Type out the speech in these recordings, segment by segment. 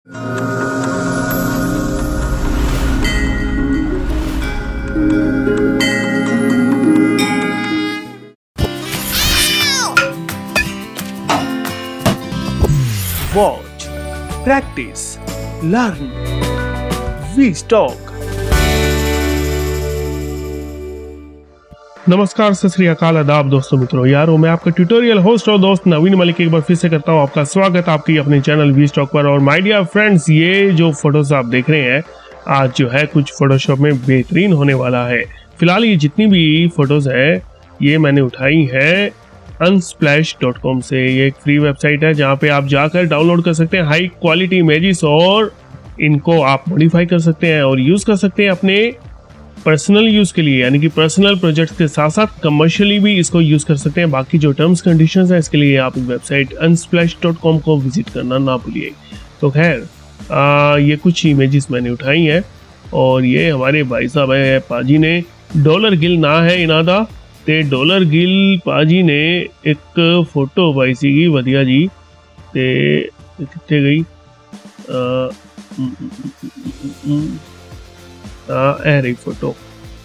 Watch, practice, learn. V-Stock. नमस्कार, सत श्री अकाल, आदाब दोस्तों मित्रों यारों, मैं आपका ट्यूटोरियल होस्ट और दोस्त नवीन मलिक एक बार फिर से करता हूं आपका स्वागत आपकी अपने चैनल V-Stock पर। और माय डियर फ्रेंड्स, ये जो फोटोज आप देख रहे हैं आज जो है कुछ फोटोशॉप में बेहतरीन होने वाला है। फिलहाल ये जितनी भी फोटोज है ये मैंने उठाई है unsplash.com से। ये एक फ्री वेबसाइट है जहाँ पे आप जाकर डाउनलोड कर सकते हैं हाई क्वालिटी इमेजेस और इनको आप मॉडिफाई कर सकते हैं और यूज़ कर सकते हैं अपने पर्सनल यूज़ के लिए, यानी कि पर्सनल प्रोजेक्ट्स के साथ साथ कमर्शियली भी इसको यूज़ कर सकते हैं। बाकी जो टर्म्स कंडीशंस हैं इसके लिए आप वेबसाइट unsplash.com को विजिट करना ना भूलिए। तो खैर ये कुछ इमेजेस मैंने उठाई हैं और ये हमारे भाई साहब है पाजी ने डॉलर गिल ना है इनादा ते डॉलर गिल पाजी ने एक फोटो पाई सी वधिया जी ते कितने गई ਇਹ ਰਹੀ फोटो।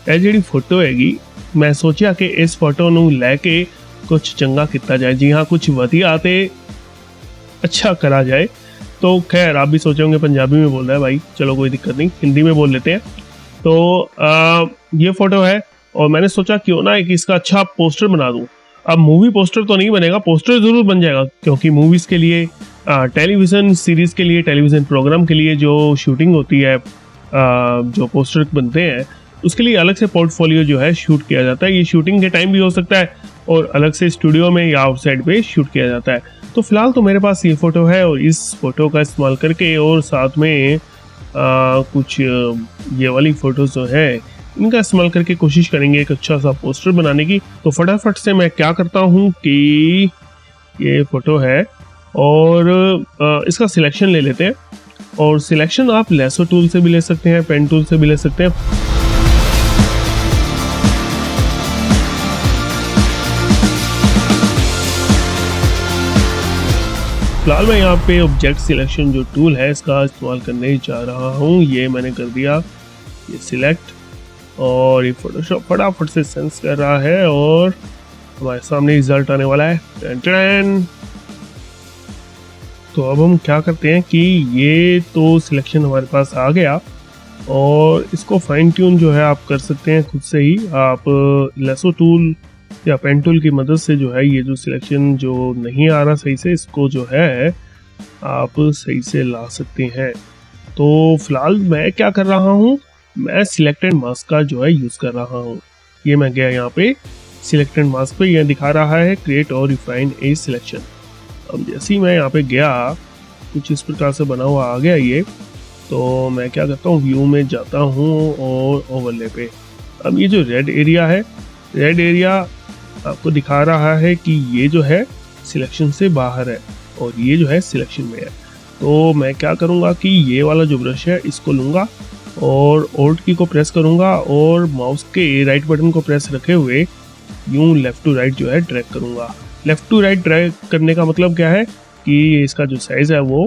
ਇਹ ਜਿਹੜੀ फोटो हैगी मैं सोचा कि इस फोटो ਨੂੰ ਲੈ के कुछ चंगा किया जाए, जी हाँ कुछ वधिया ते अच्छा करा जाए। तो खैर आप भी सोचोगे पंजाबी में बोल रहा है भाई, चलो कोई दिक्कत नहीं, हिंदी में बोल लेते हैं। तो ये फोटो है और मैंने सोचा क्यों ना एक इसका अच्छा पोस्टर बना दूं। अब मूवी पोस्टर तो नहीं बनेगा, पोस्टर ज़रूर बन जाएगा क्योंकि मूवीज़ के लिए, टेलीविज़न सीरीज़ के लिए, टेलीविज़न प्रोग्राम के लिए जो शूटिंग होती है, जो पोस्टर बनते हैं उसके लिए अलग से पोर्टफोलियो जो है शूट किया जाता है। ये शूटिंग के टाइम भी हो सकता है और अलग से स्टूडियो में या आउटसाइड पे शूट किया जाता है। तो फिलहाल तो मेरे पास ये फ़ोटो है और इस फोटो का इस्तेमाल करके और साथ में कुछ ये वाली फ़ोटोज़ जो है इनका इस्तेमाल करके कोशिश करेंगे एक अच्छा सा पोस्टर बनाने की। तो फटाफट से मैं क्या करता हूँ कि ये फ़ोटो है और इसका सिलेक्शन ले लेते हैं। और सिलेक्शन आप लेसो टूल से भी ले सकते हैं, पेन टूल से भी ले सकते हैं। फिलहाल मैं यहाँ पे ऑब्जेक्ट सिलेक्शन जो टूल है इसका इस्तेमाल करने जा रहा हूँ। ये मैंने कर दिया, ये सिलेक्ट, और ये फोटोशॉप फटाफट से सेंस कर रहा है और हमारे सामने रिजल्ट आने वाला है। टन। तो अब हम क्या करते हैं कि ये तो सिलेक्शन हमारे पास आ गया और इसको फाइन ट्यून जो है आप कर सकते हैं खुद से ही। आप लेसो टूल या पेन टूल की मदद से जो है ये जो सिलेक्शन जो नहीं आ रहा सही से, इसको जो है आप सही से ला सकते हैं। तो फिलहाल मैं क्या कर रहा हूँ, मैं सिलेक्टेड मास्क का जो है यूज़ कर रहा हूँ। ये मैं गया यहाँ पे सिलेक्टेड मास्क पे, यह दिखा रहा है क्रिएट और रिफाइन ए सिलेक्शन। अब जैसे ही मैं यहाँ पे गया कुछ इस प्रकार से बना हुआ आ गया ये। तो मैं क्या करता हूँ, व्यू में जाता हूँ और ओवरले पे। अब ये जो रेड एरिया है, रेड एरिया आपको दिखा रहा है कि ये जो है सिलेक्शन से बाहर है और ये जो है सिलेक्शन में है। तो मैं क्या करूँगा कि ये वाला जो ब्रश है इसको लूँगा और ऑल्ट की को प्रेस करूँगा और माउस के राइट बटन को प्रेस रखे हुए यूँ लेफ़्ट टू राइट जो है ड्रैग करूँगा। लेफ़्ट टू राइट ड्रैग करने का मतलब क्या है कि इसका जो साइज़ है वो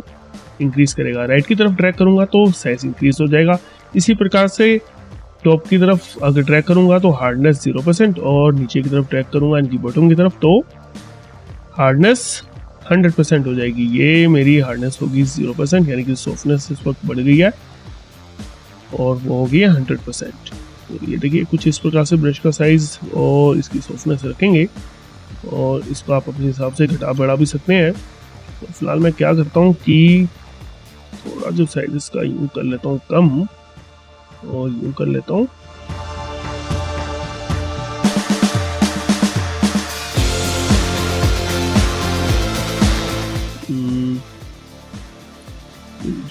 इंक्रीज़ करेगा। राइट की तरफ ड्रैग करूँगा तो साइज़ इंक्रीज़ हो जाएगा। इसी प्रकार से टॉप की तरफ अगर ड्रैग करूँगा तो हार्डनेस 0% और नीचे की तरफ ड्रैग करूँगा इनकी बॉटम की तरफ तो हार्डनेस 100% हो जाएगी। ये मेरी हार्डनेस होगी 0%, यानी कि सॉफ्टनेस इस वक्त बढ़ गई है और वो हो गई है 100%। तो ये देखिए कुछ इस प्रकार से ब्रश का साइज़ और इसकी सॉफ्टनेस रखेंगे और इसको आप अपने हिसाब से घटा बढ़ा भी सकते हैं। तो फिलहाल मैं क्या करता हूँ कि थोड़ा जो साइज इसका यूँ कर लेता हूँ कम और यूँ कर लेता हूँ।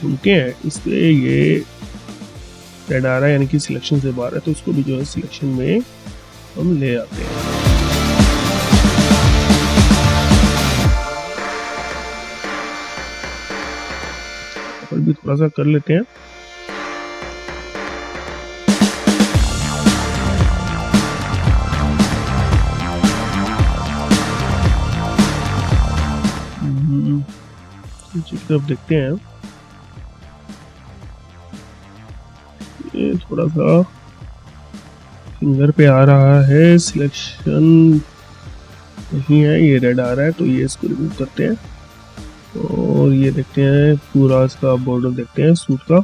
झुमके हैं इस पे ये रेड आ रहा है, यानी कि सिलेक्शन से बाहर है, तो उसको भी जो है सिलेक्शन में हम ले आते हैं। और भी थोड़ा सा कर लेते हैं। नीचे की तरफ देखते हैं। ये थोड़ा सा फिंगर पे आ रहा है, सिलेक्शन नहीं है, ये रेड आ रहा है, तो ये इसको रिमूव करते हैं और ये देखते हैं पूरा इसका बॉर्डर देखते हैं सूट का।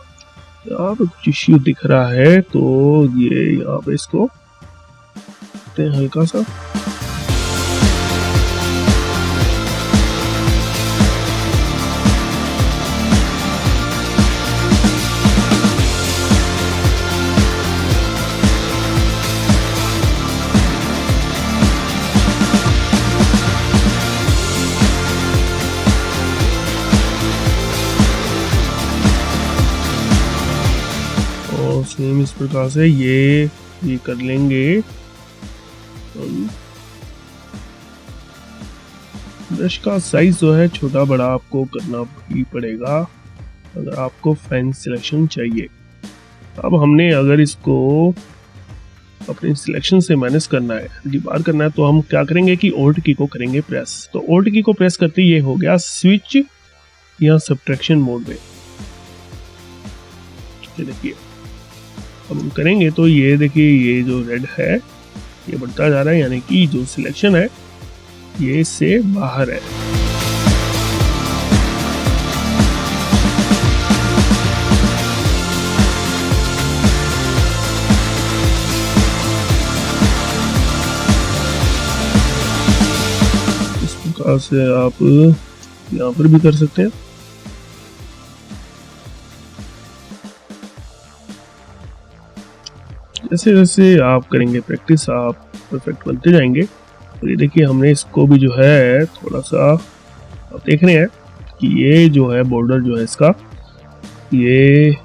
यहाँ पे कुछ इश्यू दिख रहा है, तो ये यहाँ पे इसको करते हैं हल्का सा। और सेम इस प्रकार से ये कर लेंगे। ब्रश का साइज जो है छोटा बड़ा आपको करना ही पड़ेगा अगर आपको फाइन सिलेक्शन चाहिए। अब हमने अगर इसको अपने सिलेक्शन से मैनेज करना है, डिबार करना है, तो हम क्या करेंगे कि ऑल्ट की को करेंगे प्रेस। तो ऑल्ट की को प्रेस करते ये हो गया स्विच या सब्ट्रैक्शन मोड में। ये देखिए अब हम करेंगे तो ये देखिए ये जो रेड है ये बढ़ता जा रहा है, यानी कि जो सिलेक्शन है ये इससे बाहर है। इस प्रकार से आप यहाँ पर भी कर सकते हैं। जैसे जैसे आप करेंगे प्रैक्टिस आप परफेक्ट बनते जाएंगे। और ये देखिए हमने इसको भी जो है थोड़ा सा आप देख रहे हैं कि ये जो है बॉर्डर जो है इसका ये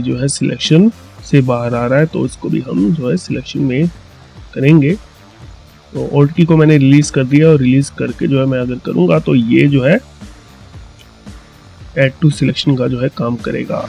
जो है सिलेक्शन से बाहर आ रहा है, तो इसको भी हम जो है सिलेक्शन में करेंगे। तो ऑल्ट की को मैंने रिलीज कर दिया और रिलीज करके जो है मैं अगर करूँगा तो ये जो है ऐड टू सिलेक्शन का जो है काम करेगा।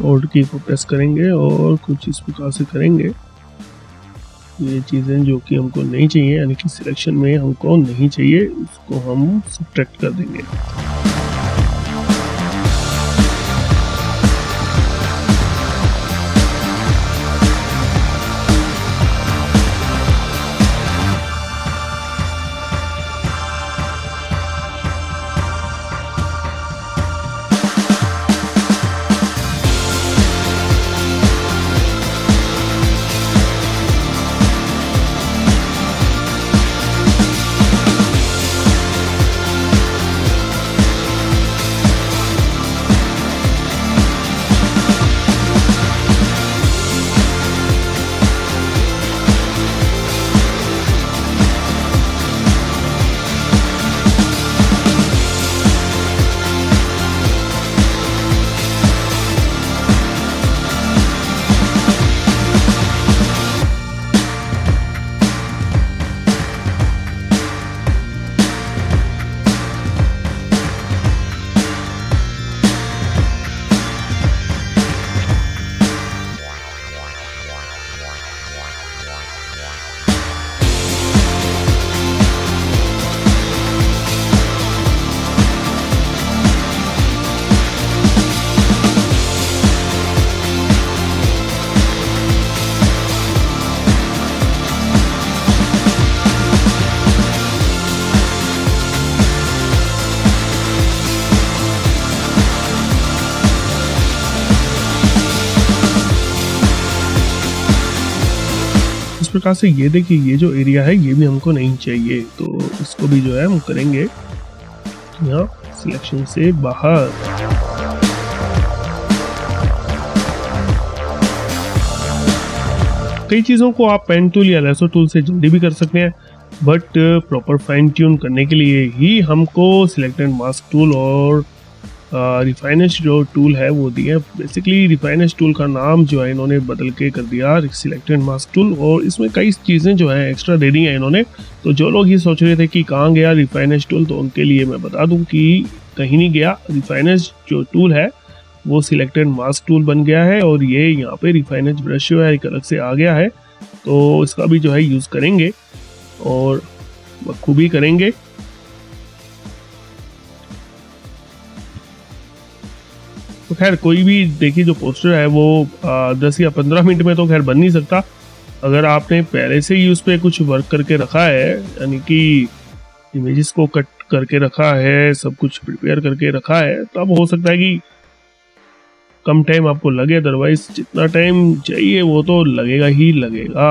ऑल्ट की को प्रेस करेंगे और कुछ इस प्रकार से करेंगे। ये चीज़ें जो कि हमको नहीं चाहिए, यानी कि सिलेक्शन में हमको नहीं चाहिए, उसको हम सब्ट्रैक्ट कर देंगे। प्रकार से ये देखिए ये जो एरिया है ये भी हमको नहीं चाहिए, तो इसको भी जो है हम करेंगे यहाँ सिलेक्शन से बाहर। कई चीज़ों को आप पेन टूल या लेसो टूल से जल्दी भी कर सकते हैं, बट प्रॉपर फाइन ट्यून करने के लिए ही हमको सिलेक्ट एंड मास्क टूल और रिफाइनेंस जो टूल है वो दिए। बेसिकली रिफाइनेंस टूल का नाम जो है इन्होंने बदल के कर दिया सिलेक्ट एंड मास्क टूल, और इसमें कई चीज़ें जो है एक्स्ट्रा दे दी हैं इन्होंने। तो जो लोग ये सोच रहे थे कि कहाँ गया रिफाइनेंस टूल, तो उनके लिए मैं बता दूं कि कहीं नहीं गया। रिफाइनेंस जो टूल है वो सिलेक्ट एंड मास्क टूल बन गया है, और ये यहाँ पे रिफाइनेंस ब्रश जो है एक अलग से आ गया है। तो इसका भी जो है यूज़ करेंगे और बखूबी करेंगे। तो खैर कोई भी देखिए जो पोस्टर है वो 10 या 15 मिनट में तो खैर बन नहीं सकता। अगर आपने पहले से ही उस पर कुछ वर्क करके रखा है, यानी कि इमेजेस को कट करके रखा है, सब कुछ प्रिपेयर करके रखा है, तो अब हो सकता है कि कम टाइम आपको लगे। अदरवाइज जितना टाइम चाहिए वो तो लगेगा ही लगेगा।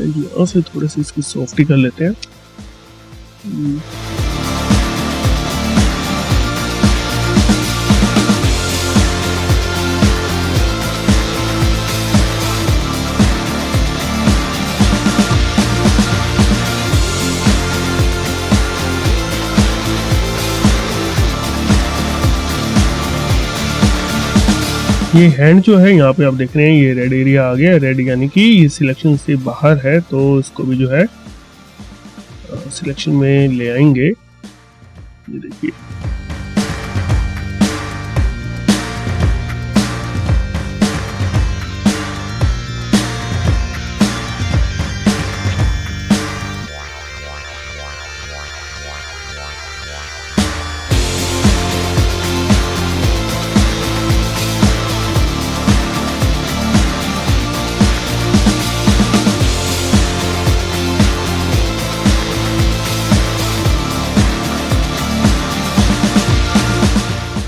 यहाँ से थोड़े से इसकी सॉफ्टी कर लेते हैं। ये हैंड जो है यहाँ पे आप देख रहे हैं ये रेड एरिया आ गया। रेड यानी कि ये सिलेक्शन से बाहर है, तो इसको भी जो है सिलेक्शन में ले आएंगे। ये देखिए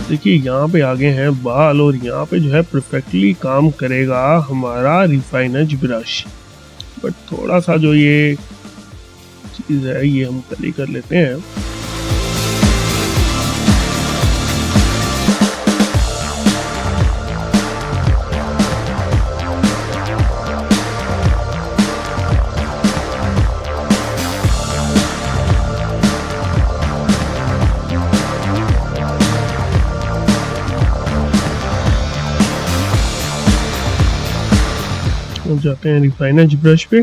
देखिए यहाँ पे आगे हैं बाल, और यहाँ पे जो है परफेक्टली काम करेगा हमारा रिफाइनज ब्रश। बट थोड़ा सा जो ये चीज़ है ये हम पहले कर लेते हैं। हम जाते हैं रिफाइनज ब्रश पे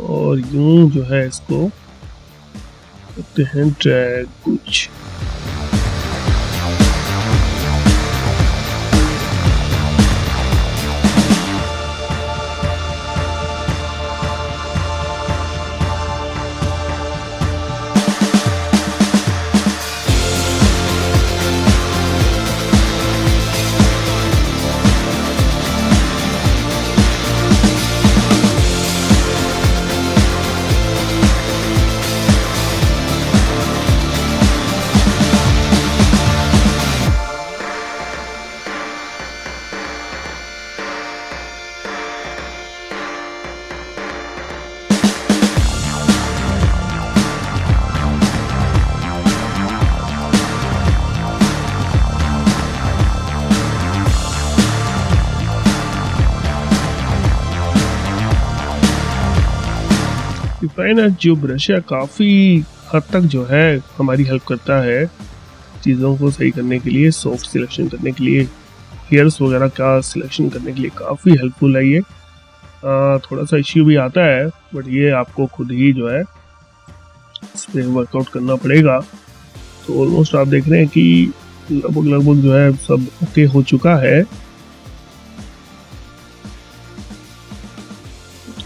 और यूं जो है इसको करते हैं ड्रैग कुछ। रिफाइनर जो ब्रश है काफ़ी हद तक जो है हमारी हेल्प करता है चीज़ों को सही करने के लिए, सॉफ्ट सिलेक्शन करने के लिए, हेयर्स वगैरह का सिलेक्शन करने के लिए काफ़ी हेल्पफुल है ये। थोड़ा सा इश्यू भी आता है बट ये आपको खुद ही जो है इस पर वर्कआउट करना पड़ेगा। तो ऑलमोस्ट आप देख रहे हैं कि लगभग जो है सब ओके हो चुका है।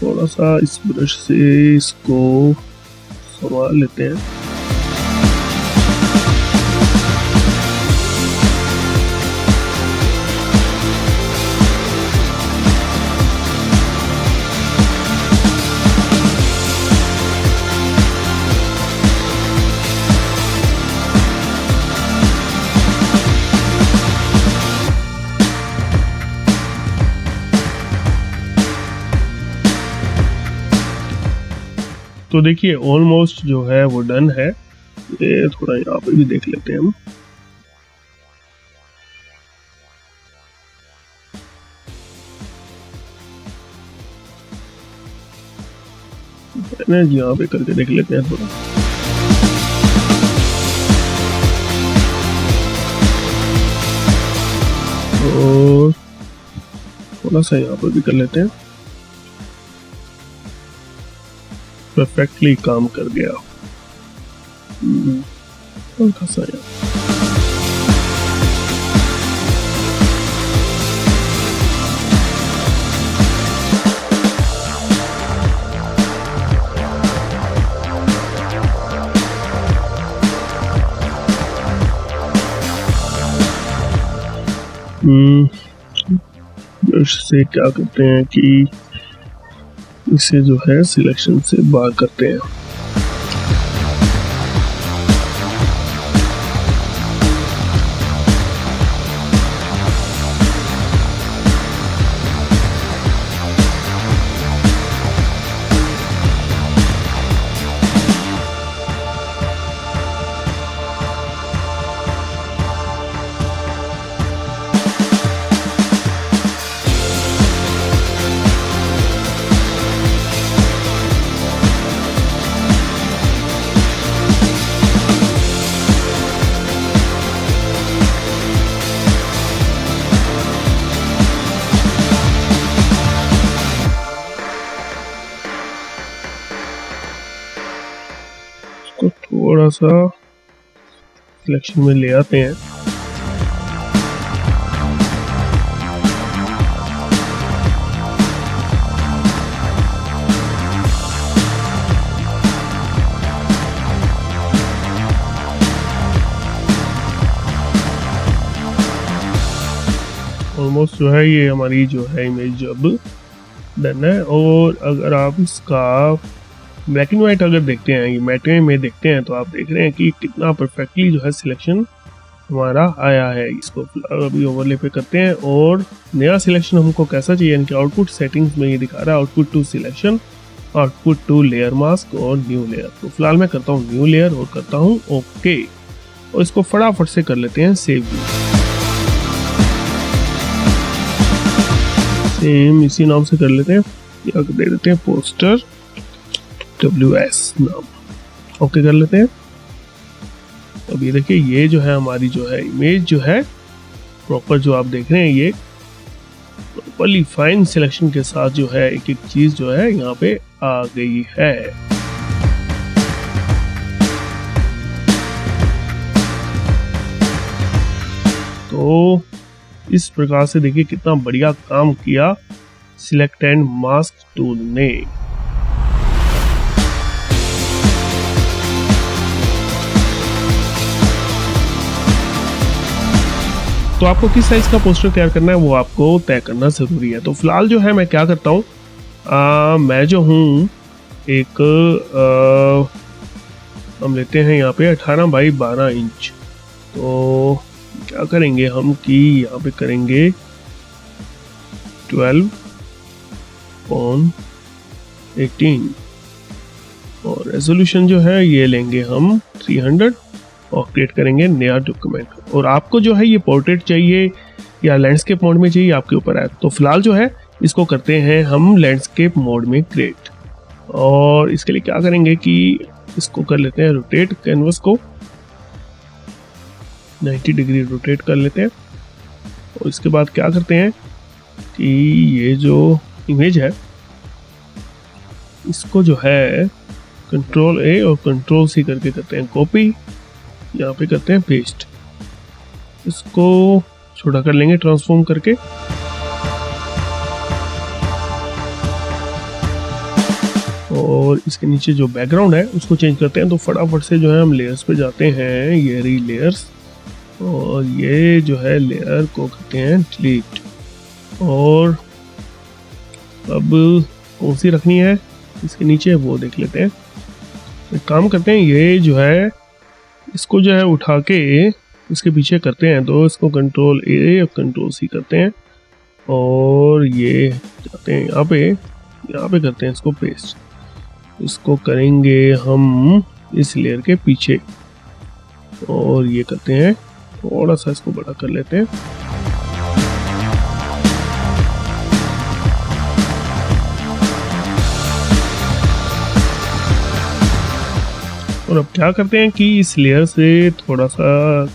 थोड़ा सा इस ब्रश से इसको संभाल लेते हैं। तो देखिए ऑलमोस्ट जो है वो डन है। ये थोड़ा यहाँ पे भी देख लेते हैं हम। मैंने यहाँ पे करके देख लेते हैं थोड़ा। और थोड़ा सा यहाँ पर भी कर लेते हैं। परफेक्टली काम कर गया। हल्का सा यहाँ से क्या करते हैं कि इसे जो है सिलेक्शन से बाहर करते हैं। थोड़ा सा सिलेक्शन में ले आते हैं। ऑलमोस्ट जो है ये हमारी जो है इमेज अब डन है। और अगर आप इसका ब्लैक एंड वाइट अगर देखते हैं, ये मैटे में देखते हैं, तो आप देख रहे हैं कि कितना परफेक्टली जो है सिलेक्शन हमारा आया है। इसको अभी ओवरले पे करते हैं और नया सिलेक्शन हमको कैसा चाहिए, यानी कि आउटपुट सेटिंग्स में ये दिखा रहा है output to selection, output to layer mask और न्यू लेयर। तो फिलहाल मैं करता हूँ न्यू लेयर और करता हूँ ओके, और इसको फटाफट से कर लेते हैं सेव। सेम इसी नाम से कर लेते हैं, या दे देते हैं पोस्टर WS नाम, ओके कर लेते हैं। अब ये देखिए ये जो है हमारी जो है इमेज जो है प्रॉपर जो आप देख रहे हैं, ये प्रॉपरली फाइन सिलेक्शन के साथ जो है एक एक चीज जो है यहाँ पे आ गई है। तो इस प्रकार से देखिए कितना बढ़िया काम किया सिलेक्ट एंड मास्क टूल ने। तो आपको किस साइज का पोस्टर तैयार करना है वो आपको तय करना ज़रूरी है। तो फिलहाल जो है मैं क्या करता हूँ, मैं जो हूँ एक हम लेते हैं यहाँ पे 18 बाई 12 इंच। तो क्या करेंगे हम कि यहाँ पे करेंगे 12:18 और रेजोल्यूशन जो है ये लेंगे हम 300 और क्रिएट करेंगे नया डॉक्यूमेंट। और आपको जो है ये पोर्ट्रेट चाहिए या लैंडस्केप मोड में चाहिए, आपके ऊपर है। तो फिलहाल जो है इसको करते हैं हम लैंडस्केप मोड में क्रिएट। और इसके लिए क्या करेंगे कि इसको कर लेते हैं रोटेट, कैनवस को 90 डिग्री रोटेट कर लेते हैं। और इसके बाद क्या करते हैं कि ये जो इमेज है इसको जो है कंट्रोल A और कंट्रोल C करके करते हैं कॉपी, यहाँ पे करते हैं पेस्ट। इसको छोटा कर लेंगे ट्रांसफॉर्म करके। और इसके नीचे जो बैकग्राउंड है उसको चेंज करते हैं। तो फटाफट से जो है हम लेयर्स पे जाते हैं, ये रही लेयर्स, और ये जो है लेयर को करते हैं डिलीट। और अब कौन सी रखनी है इसके नीचे वो देख लेते हैं। एक काम करते हैं, ये जो है इसको जो है उठा के इसके पीछे करते हैं। तो इसको कंट्रोल A और कंट्रोल C करते हैं और ये जाते हैं यहाँ पे करते हैं इसको पेस्ट। इसको करेंगे हम इस लेयर के पीछे, और ये करते हैं थोड़ा सा इसको बड़ा कर लेते हैं। और अब क्या करते हैं कि इस लेयर से थोड़ा सा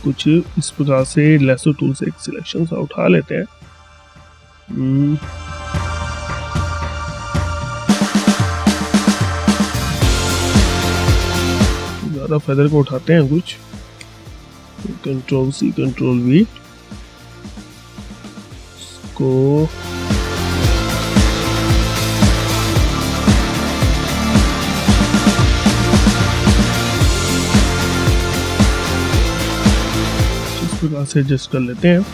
कुछ इस प्रकार से लेसो टूल से एक सिलेक्शन सा उठा लेते हैं। ज़्यादा फेदर को उठाते हैं कुछ, कंट्रोल सी कंट्रोल वी, इसको इस प्रकार से एडजस्ट कर लेते हैं।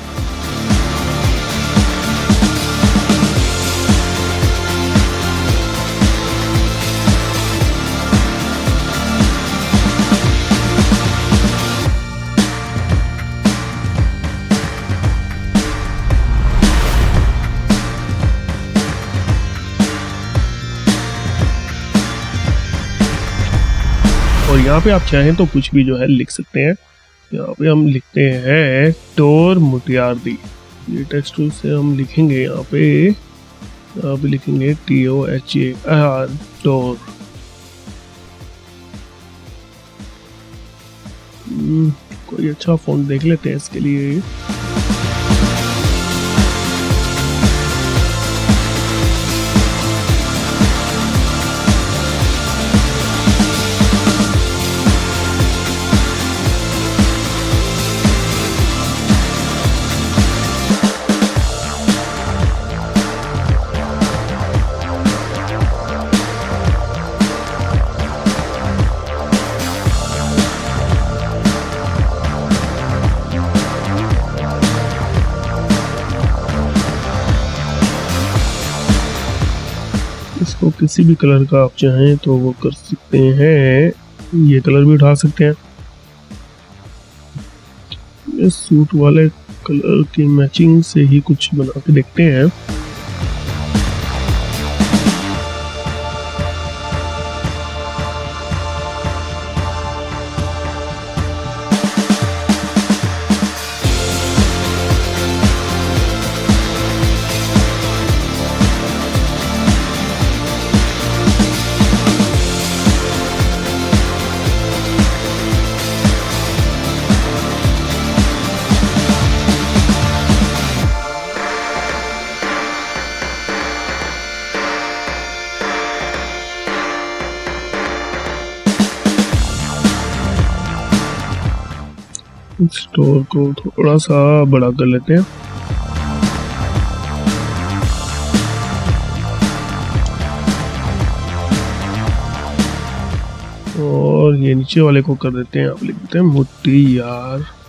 और यहाँ पे आप चाहें तो कुछ भी जो है लिख सकते हैं। यहाँ पे हम लिखते हैं टोर मुटियार्दी, ये टेक्स्ट टूल से हम लिखेंगे। यहाँ पे लिखेंगे TOHAR टोर। कोई अच्छा फॉन्ट देख लेते हैं इसके लिए। इसको किसी भी कलर का आप चाहें तो वो कर सकते हैं, ये कलर भी उठा सकते हैं। इस सूट वाले कलर की मैचिंग से ही कुछ बना के देखते हैं। स्टोर को थोड़ा सा बड़ा कर लेते हैं। और ये नीचे वाले को कर देते हैं, आप लिख देते हैं मुटियार्दी।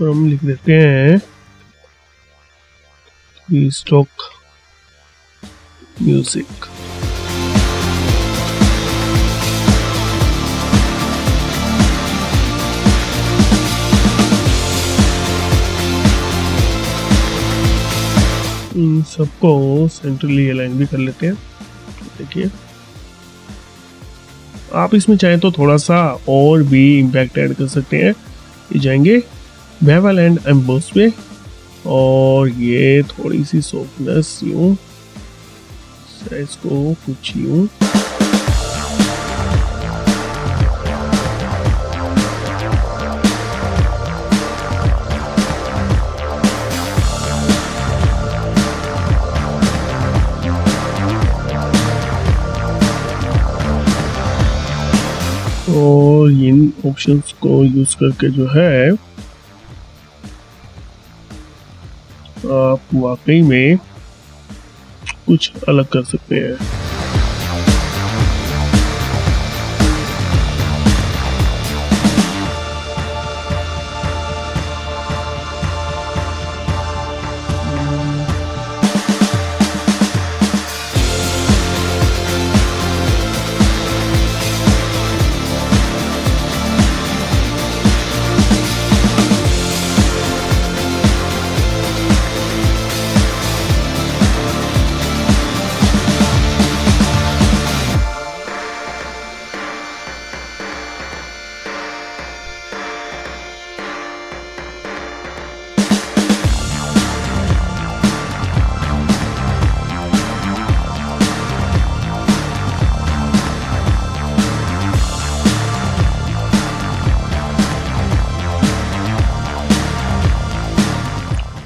और हम लिख देते हैं स्टॉक म्यूजिक। इन सबको सेंट्रली अलाइन भी कर लेते हैं। देखिए, आप इसमें चाहें तो थोड़ा सा और भी इम्पैक्ट ऐड कर सकते हैं। ये जाएंगे बेवल एंड एम्बोस पे, और ये थोड़ी सी सॉफ्टनेस यूं, साइज को कुछ यूं, और इन ऑप्शंस को यूज करके जो है आप वाकई में कुछ अलग कर सकते हैं।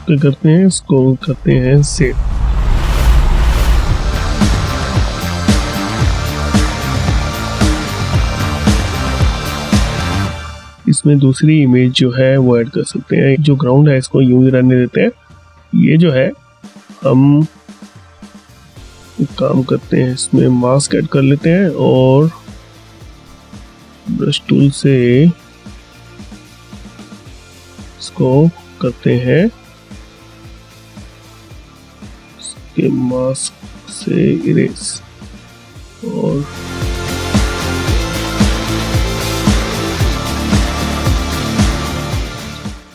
क्या करते हैं, इसको करते हैं सेव। इसमें दूसरी इमेज जो है वो ऐड कर सकते हैं। जो ग्राउंड है इसको यूं ही रहने देते हैं। ये जो है हम एक काम करते हैं, इसमें मास्क ऐड कर लेते हैं और ब्रश टूल से इसको करते हैं के मास्क से इरेज और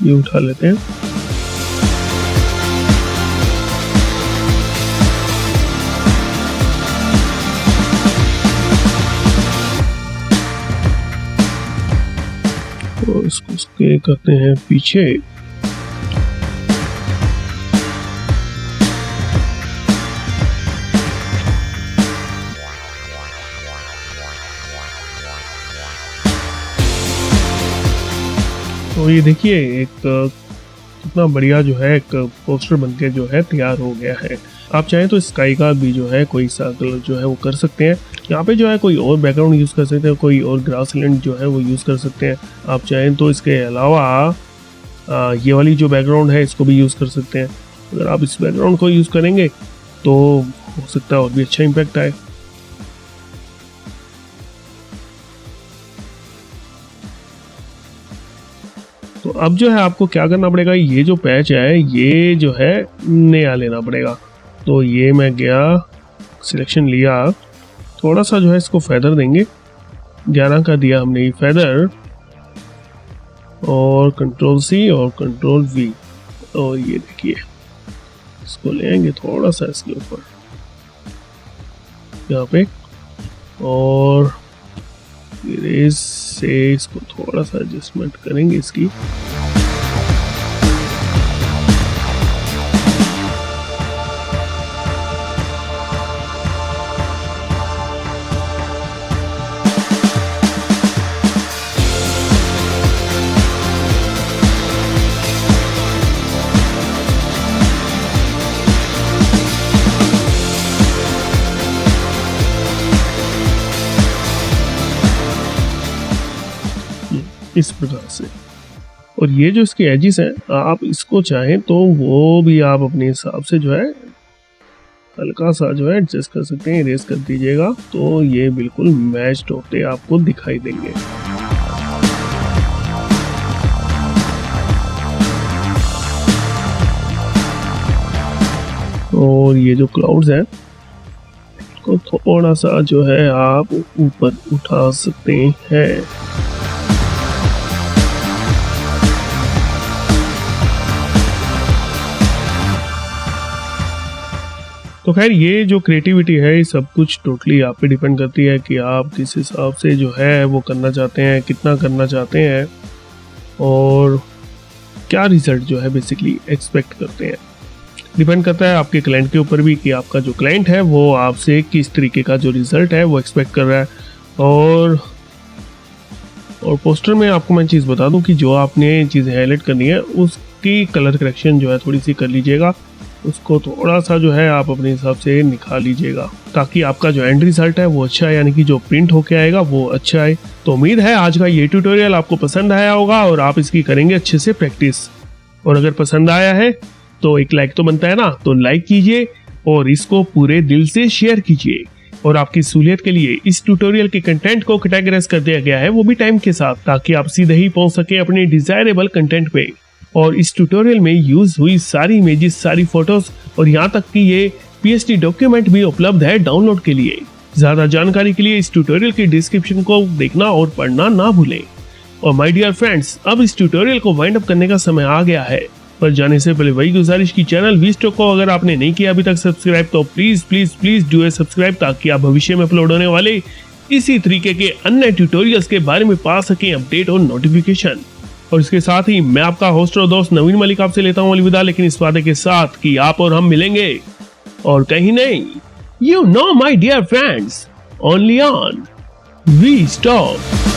ये उठा लेते हैं। और इसको उसके करते हैं पीछे। तो ये देखिए एक कितना बढ़िया जो है एक पोस्टर बनके जो है तैयार हो गया है। आप चाहें तो स्काई का भी जो है कोई सा कलर जो है वो कर सकते हैं। यहाँ पे जो है कोई और बैकग्राउंड यूज़ कर सकते हैं, कोई और ग्रासलैंड जो है वो यूज़ कर सकते हैं। आप चाहें तो इसके अलावा ये वाली जो बैकग्राउंड है इसको भी यूज़ कर सकते हैं। अगर आप इस बैकग्राउंड को यूज़ करेंगे तो हो सकता है और भी अच्छा इम्पैक्ट आए। तो अब जो है आपको क्या करना पड़ेगा, ये जो पैच है ये जो है नया लेना पड़ेगा। तो ये मैं गया, सिलेक्शन लिया, थोड़ा सा जो है इसको फेदर देंगे, 11 का दिया हमने ये फेदर, और कंट्रोल C और कंट्रोल V। और ये देखिए इसको ले आएंगे थोड़ा सा इसके ऊपर यहाँ पे, और इरेज से इसको थोड़ा सा एडजस्टमेंट करेंगे इसकी। इस प्रकार से। और ये जो इसके एजिस हैं आप इसको चाहें तो वो भी आप अपने हिसाब से जो है हल्का सा जो है एडजस्ट कर सकते हैं, इरेज कर दीजिएगा तो ये बिल्कुल मैच्ड होते आपको दिखाई देंगे। और ये जो क्लाउड्स हैं को थोड़ा सा जो है आप ऊपर उठा सकते हैं। तो खैर ये जो क्रिएटिविटी है ये सब कुछ टोटली आप पे डिपेंड करती है कि आप किस हिसाब से जो है वो करना चाहते हैं, कितना करना चाहते हैं और क्या रिजल्ट जो है बेसिकली एक्सपेक्ट करते हैं। डिपेंड करता है आपके क्लाइंट के ऊपर भी कि आपका जो क्लाइंट है वो आपसे किस तरीके का जो रिजल्ट है वो एक्सपेक्ट कर रहा है। और पोस्टर में आपको मैं चीज़ बता दूं कि जो आपने चीज़ें हाईलाइट करनी है उसकी कलर करेक्शन जो है थोड़ी सी कर लीजिएगा। उसको थोड़ा सा जो है आप अपने हिसाब से निकाल लीजिएगा, ताकि आपका जो एंड रिजल्ट है वो अच्छा है, यानी कि जो प्रिंट होके आएगा वो अच्छा है। तो उम्मीद है आज का ये ट्यूटोरियल आपको पसंद आया होगा और आप इसकी करेंगे अच्छे से प्रैक्टिस। और अगर पसंद आया है तो एक लाइक तो बनता है ना, तो लाइक कीजिए और इसको पूरे दिल से शेयर कीजिए। और आपकी सहूलियत के लिए इस ट्यूटोरियल के कंटेंट को कैटेगराइज कर दिया गया है, वो भी टाइम के साथ, ताकि आप सीधे ही पहुंच सके अपने डिजायरेबल कंटेंट पे। और इस ट्यूटोरियल में यूज हुई सारी इमेजेस, सारी फोटोज और यहाँ तक कि ये PSD डॉक्यूमेंट भी उपलब्ध है डाउनलोड के लिए। ज्यादा जानकारी के लिए इस ट्यूटोरियल की डिस्क्रिप्शन को देखना और पढ़ना ना भूलें। और माय डियर फ्रेंड्स, अब इस ट्यूटोरियल को वाइंड अप करने का समय आ गया है, पर जाने से पहले वही गुजारिश की चैनल वीस्टॉक को अगर आपने नहीं किया अभी तक सब्सक्राइब, तो please please please do subscribe, ताकि आप भविष्य में अपलोड होने वाले इसी तरीके के अन्य ट्यूटोरियल्स के बारे में पा सकें अपडेट और नोटिफिकेशन। और इसके साथ ही मैं आपका होस्ट और दोस्त नवीन मलिक आपसे लेता हूँ अलविदा, लेकिन इस वादे के साथ कि आप और हम मिलेंगे और कहीं नहीं, you know my dear friends, only on वीस्टॉक।